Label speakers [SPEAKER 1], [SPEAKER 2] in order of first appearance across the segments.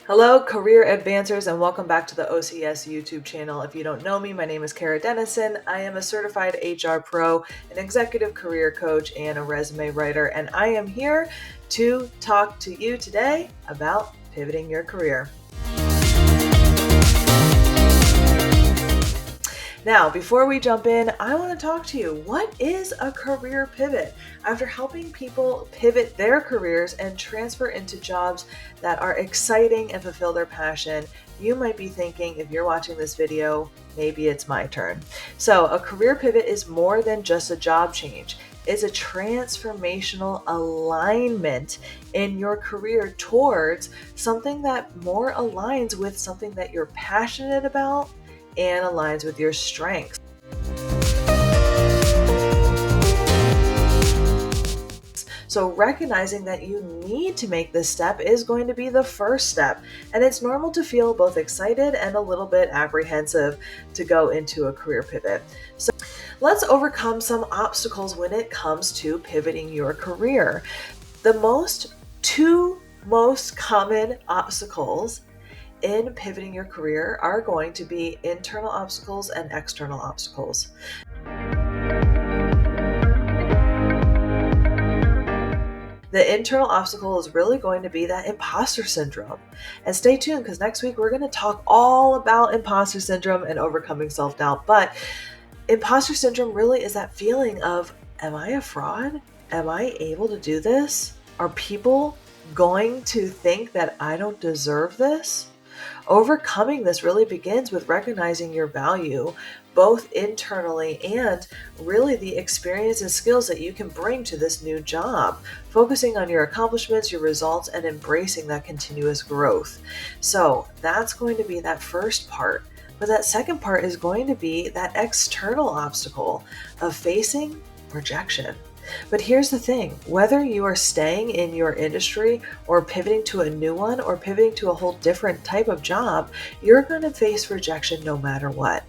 [SPEAKER 1] Hello, career advancers, and welcome back to the OCS YouTube channel. If you don't know me, my name is Kara Dennison. I am a certified HR pro, an executive career coach, and a resume writer, and I am here to talk to you today about pivoting your career. Now, before we jump in, I want to talk to you. What is a career pivot? After helping people pivot their careers and transfer into jobs that are exciting and fulfill their passion, you might be thinking, if you're watching this video, maybe it's my turn. So a career pivot is more than just a job change. It's a transformational alignment in your career towards something that more aligns with something that you're passionate about and aligns with your strengths. So recognizing that you need to make this step is going to be the first step. And it's normal to feel both excited and a little bit apprehensive to go into a career pivot. So let's overcome some obstacles when it comes to pivoting your career. The two most common obstacles in pivoting your career are going to be internal obstacles and external obstacles. The internal obstacle is really going to be that imposter syndrome. And stay tuned, because next week we're going to talk all about imposter syndrome and overcoming self-doubt. But imposter syndrome really is that feeling of, am I a fraud? Am I able to do this? Are people going to think that I don't deserve this? Overcoming this really begins with recognizing your value, both internally and really the experience and skills that you can bring to this new job, focusing on your accomplishments, your results, and embracing that continuous growth. So that's going to be that first part. But that second part is going to be that external obstacle of facing rejection. But here's the thing, whether you are staying in your industry or pivoting to a new one or pivoting to a whole different type of job, you're going to face rejection no matter what.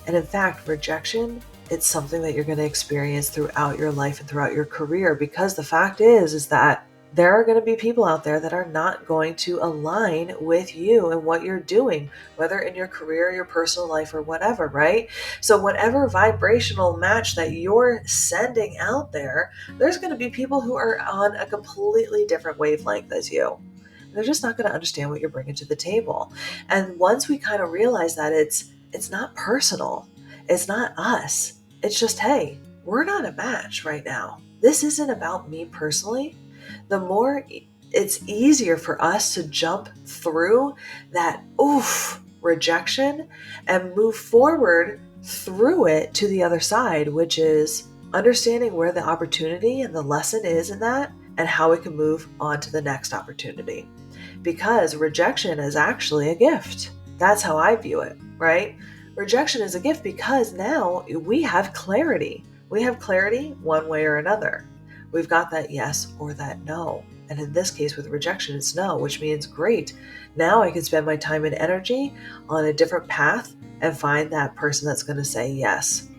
[SPEAKER 1] And in fact, rejection, it's something that you're going to experience throughout your life and throughout your career, because the fact is that there are going to be people out there that are not going to align with you and what you're doing, whether in your career, your personal life, or whatever, right? So whatever vibrational match that you're sending out there, there's going to be people who are on a completely different wavelength as you. They're just not going to understand what you're bringing to the table. And once we kind of realize that it's not personal, it's not us, it's just, hey, we're not a match right now. This isn't about me personally. The more it's easier for us to jump through that rejection and move forward through it to the other side, which is understanding where the opportunity and the lesson is in that and how we can move on to the next opportunity. Because rejection is actually a gift. That's how I view it, right? Rejection is a gift because now we have clarity. We have clarity one way or another. We've got that yes or that no. And in this case with rejection, it's no, which means great. Now I can spend my time and energy on a different path and find that person that's going to say yes.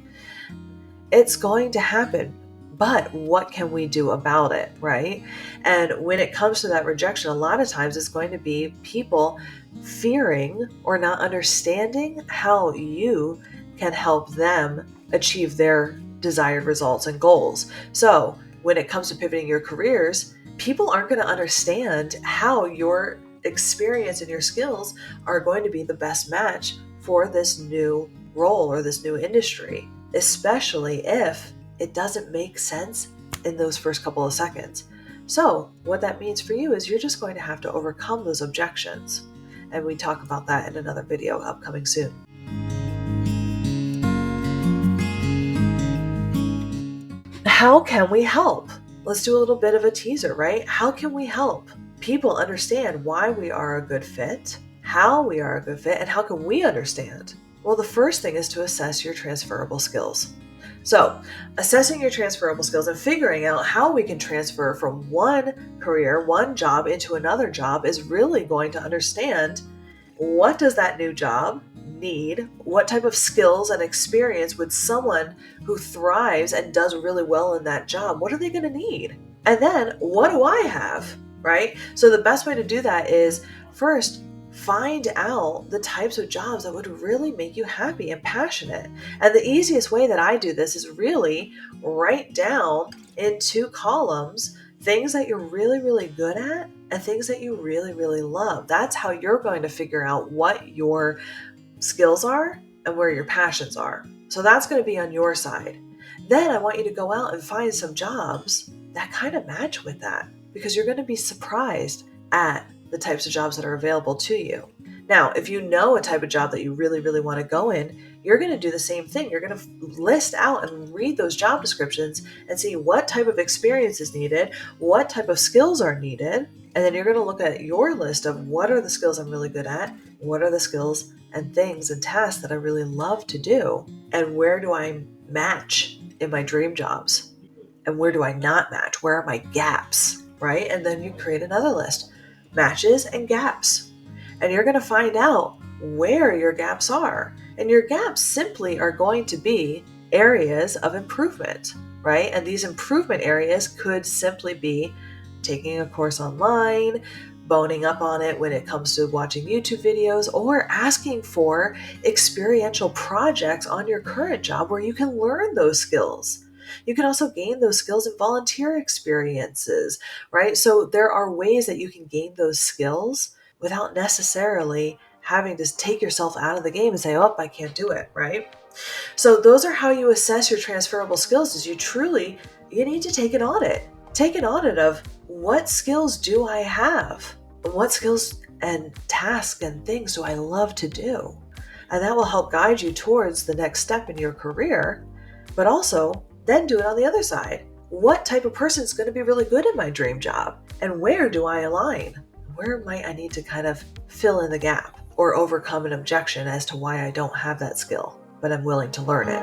[SPEAKER 1] It's going to happen, but what can we do about it, right? And when it comes to that rejection, a lot of times it's going to be people fearing or not understanding how you can help them achieve their desired results and goals. So when it comes to pivoting your careers, people aren't going to understand how your experience and your skills are going to be the best match for this new role or this new industry, especially if it doesn't make sense in those first couple of seconds. So what that means for you is you're just going to have to overcome those objections. And we talk about that in another video upcoming soon. How can we help? Let's do a little bit of a teaser, right? How can we help people understand why we are a good fit, how we are a good fit, and how can we understand? Well, the first thing is to assess your transferable skills. So assessing your transferable skills and figuring out how we can transfer from one career, one job into another job is really going to understand, what does that new job need? What type of skills and experience would someone who thrives and does really well in that job, what are they going to need? And then what do I have, right? So the best way to do that is first find out the types of jobs that would really make you happy and passionate. And the easiest way that I do this is really write down in 2 columns things that you're really, really good at and things that you really, really love. That's how you're going to figure out what your skills are and where your passions are. So that's going to be on your side. Then I want you to go out and find some jobs that kind of match with that, because you're going to be surprised at the types of jobs that are available to you. Now, if you know a type of job that you really, really want to go in, you're going to do the same thing. You're going to list out and read those job descriptions and see what type of experience is needed, what type of skills are needed, and then you're going to look at your list of what are the skills I'm really good at, what are the skills and things and tasks that I really love to do, and where do I match in my dream jobs, and where do I not match? Where are my gaps, right? And then you create another list, matches and gaps. And you're going to find out where your gaps are. And your gaps simply are going to be areas of improvement, right? And these improvement areas could simply be taking a course online, boning up on it when it comes to watching YouTube videos, or asking for experiential projects on your current job where you can learn those skills. You can also gain those skills in volunteer experiences, right? So there are ways that you can gain those skills without necessarily having to take yourself out of the game and say, oh, I can't do it, right? So those are how you assess your transferable skills, is you need to take an audit. Take an audit of what skills do I have? What skills and tasks and things do I love to do? And that will help guide you towards the next step in your career, but also then do it on the other side. What type of person is going to be really good at my dream job? And where do I align? Where might I need to kind of fill in the gap or overcome an objection as to why I don't have that skill, but I'm willing to learn it?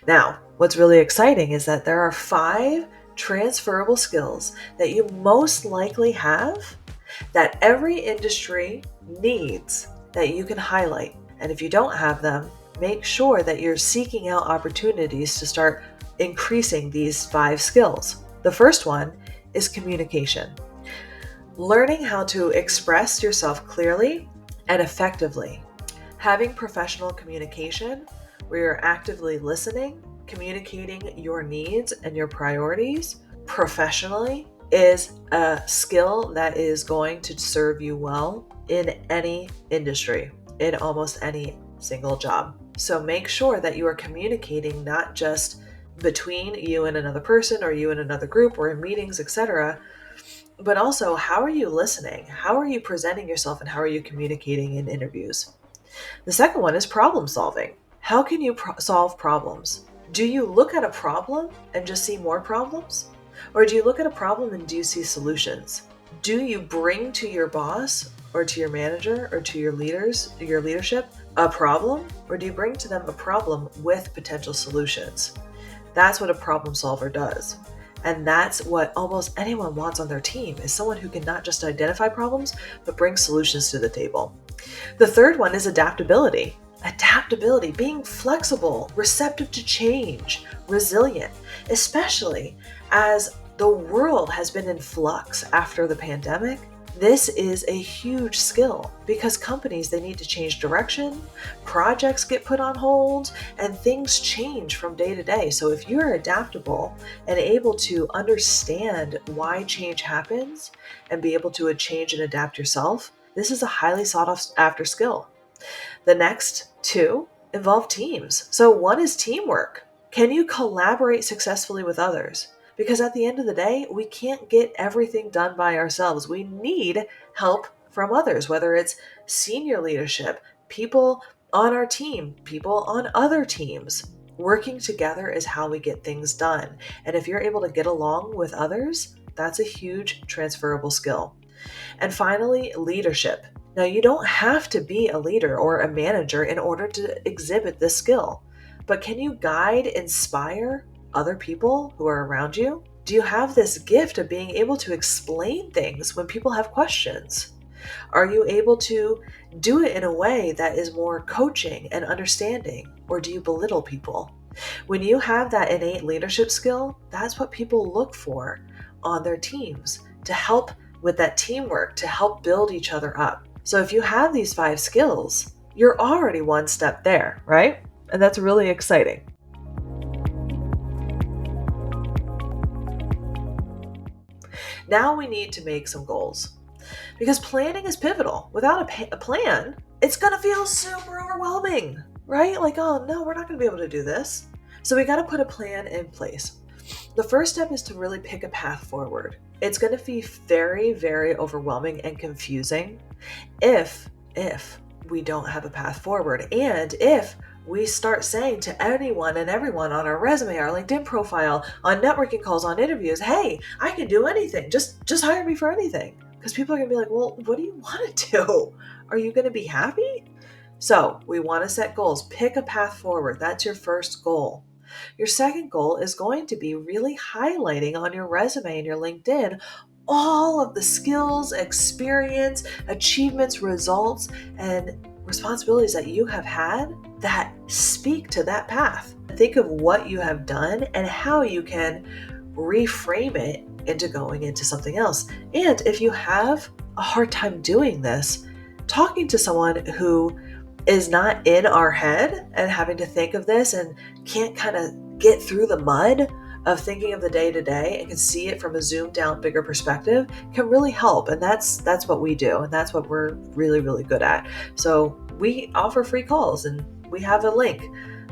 [SPEAKER 1] Now, what's really exciting is that there are 5 transferable skills that you most likely have that every industry needs that you can highlight. And if you don't have them, make sure that you're seeking out opportunities to start increasing these 5 skills. The first one is communication. Learning how to express yourself clearly and effectively. Having professional communication where you're actively listening, communicating your needs and your priorities professionally is a skill that is going to serve you well in any industry, in almost any single job. So make sure that you are communicating not just between you and another person or you and another group or in meetings, etc., but also how are you listening? How are you presenting yourself and how are you communicating in interviews? The second one is problem solving. How can you solve problems? Do you look at a problem and just see more problems? Or do you look at a problem and do you see solutions? Do you bring to your boss or to your manager or to your leadership, a problem? Or do you bring to them a problem with potential solutions? That's what a problem solver does. And that's what almost anyone wants on their team, is someone who can not just identify problems, but bring solutions to the table. The third one is adaptability. Adaptability, being flexible, receptive to change, resilient, especially as the world has been in flux after the pandemic. This is a huge skill because companies, they need to change direction, projects get put on hold, and things change from day to day. So if you're adaptable and able to understand why change happens and be able to change and adapt yourself, this is a highly sought after skill. The next 2 involve teams. So one is teamwork. Can you collaborate successfully with others? Because at the end of the day, we can't get everything done by ourselves. We need help from others, whether it's senior leadership, people on our team, people on other teams. Working together is how we get things done. And if you're able to get along with others, that's a huge transferable skill. And finally, leadership. Now, you don't have to be a leader or a manager in order to exhibit this skill, but can you guide, inspire other people who are around you? Do you have this gift of being able to explain things when people have questions? Are you able to do it in a way that is more coaching and understanding, or do you belittle people? When you have that innate leadership skill, that's what people look for on their teams to help with that teamwork, to help build each other up. So if you have these 5 skills, you're already one step there, right? And that's really exciting. Now we need to make some goals because planning is pivotal. Without a plan, it's going to feel super overwhelming, right? Like, oh no, we're not going to be able to do this. So we got to put a plan in place. The first step is to really pick a path forward. It's going to be very, very overwhelming and confusing if we don't have a path forward, and if we start saying to anyone and everyone on our resume, our LinkedIn profile, on networking calls, on interviews, hey, I can do anything. Just hire me for anything. Because people are going to be like, well, what do you want to do? Are you going to be happy? So we want to set goals. Pick a path forward. That's your first goal. Your second goal is going to be really highlighting on your resume and your LinkedIn all of the skills, experience, achievements, results, and responsibilities that you have had that speak to that path. Think of what you have done and how you can reframe it into going into something else. And if you have a hard time doing this, talking to someone who is not in our head and having to think of this and can't kind of get through the mud of thinking of the day to day and can see it from a zoomed out bigger perspective can really help. And that's what we do. And that's what we're really, really good at. So we offer free calls, and we have a link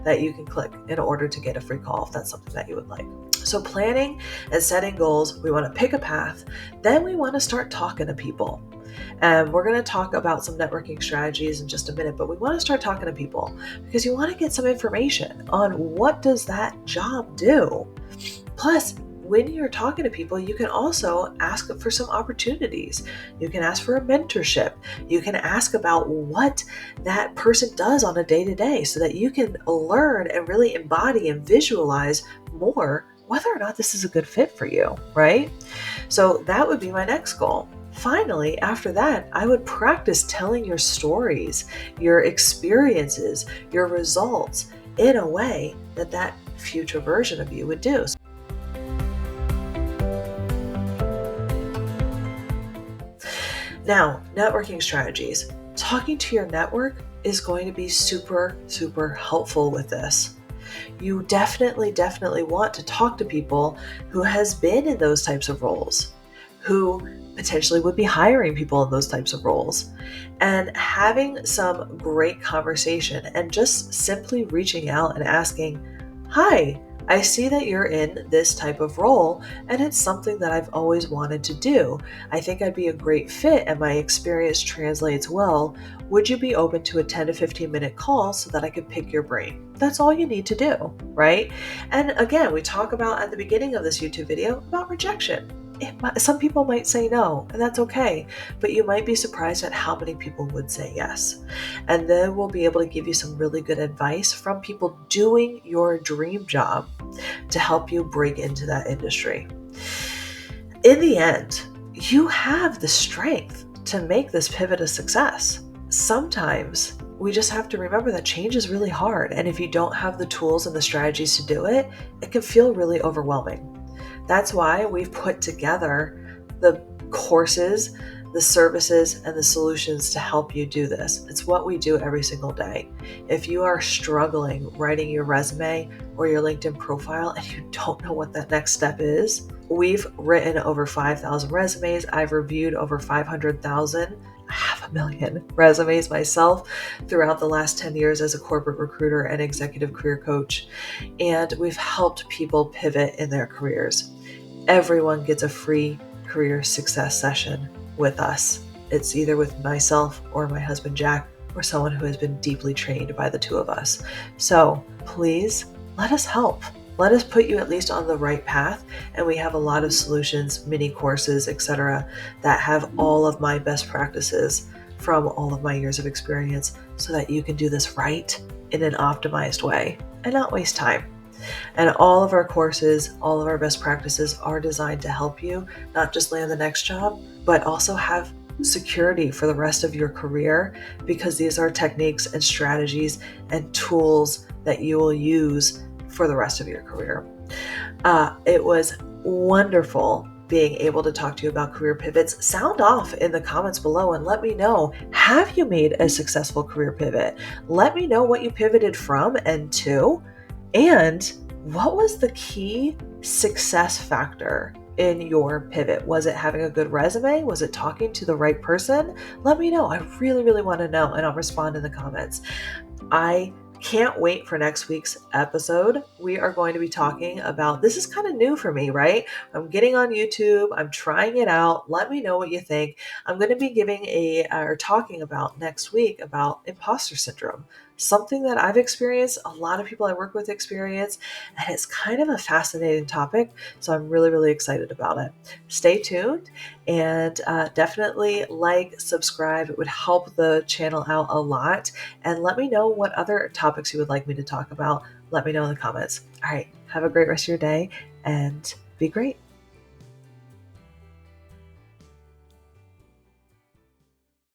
[SPEAKER 1] that you can click in order to get a free call if that's something that you would like. So planning and setting goals, we want to pick a path. Then we want to start talking to people. And we're going to talk about some networking strategies in just a minute, but we want to start talking to people because you want to get some information on what does that job do. Plus, when you're talking to people, you can also ask for some opportunities. You can ask for a mentorship. You can ask about what that person does on a day-to-day so that you can learn and really embody and visualize more whether or not this is a good fit for you, right? So that would be my next goal. Finally, after that, I would practice telling your stories, your experiences, your results in a way that that future version of you would do. Now, networking strategies. Talking to your network is going to be super, super helpful with this. You definitely want to talk to people who has been in those types of roles, who potentially would be hiring people in those types of roles, and having some great conversation and just simply reaching out and asking, hi, I see that you're in this type of role and it's something that I've always wanted to do. I think I'd be a great fit and my experience translates well. Would you be open to a 10 to 15 minute call so that I could pick your brain? That's all you need to do, right? And again, we talk about at the beginning of this YouTube video about rejection. Some people might say no, and that's okay, but you might be surprised at how many people would say yes. And then we'll be able to give you some really good advice from people doing your dream job to help you break into that industry. In the end, you have the strength to make this pivot a success. Sometimes we just have to remember that change is really hard, and if you don't have the tools and the strategies to do it, it can feel really overwhelming. That's why we've put together the courses, the services, and the solutions to help you do this. It's what we do every single day. If you are struggling writing your resume or your LinkedIn profile and you don't know what that next step is, we've written over 5,000 resumes. I've reviewed over 500,000, 500,000 resumes myself throughout the last 10 years as a corporate recruiter and executive career coach. And we've helped people pivot in their careers. Everyone gets a free career success session with us. It's either with myself or my husband, Jack, or someone who has been deeply trained by the two of us. So please let us help. Let us put you at least on the right path. And we have a lot of solutions, mini courses, etc., that have all of my best practices from all of my years of experience so that you can do this right in an optimized way and not waste time. And all of our courses, all of our best practices are designed to help you not just land the next job, but also have security for the rest of your career, because these are techniques and strategies and tools that you will use for the rest of your career. It was wonderful being able to talk to you about career pivots. Sound off in the comments below and let me know, have you made a successful career pivot? Let me know what you pivoted from and to, and what was the key success factor in your pivot? Was it having a good resume? Was it talking to the right person? Let me know. I really, really want to know, and I'll respond in the comments. I can't wait for next week's episode. We are going to be talking about, this is kind of new for me, right? I'm getting on YouTube. I'm trying it out. Let me know what you think. I'm going to be talking about next week about imposter syndrome, something that I've experienced, a lot of people I work with experience, and it's kind of a fascinating topic. So I'm really, really excited about it. Stay tuned and definitely like, subscribe. It would help the channel out a lot. And let me know what other topics you would like me to talk about. Let me know in the comments. All right. Have a great rest of your day and be great.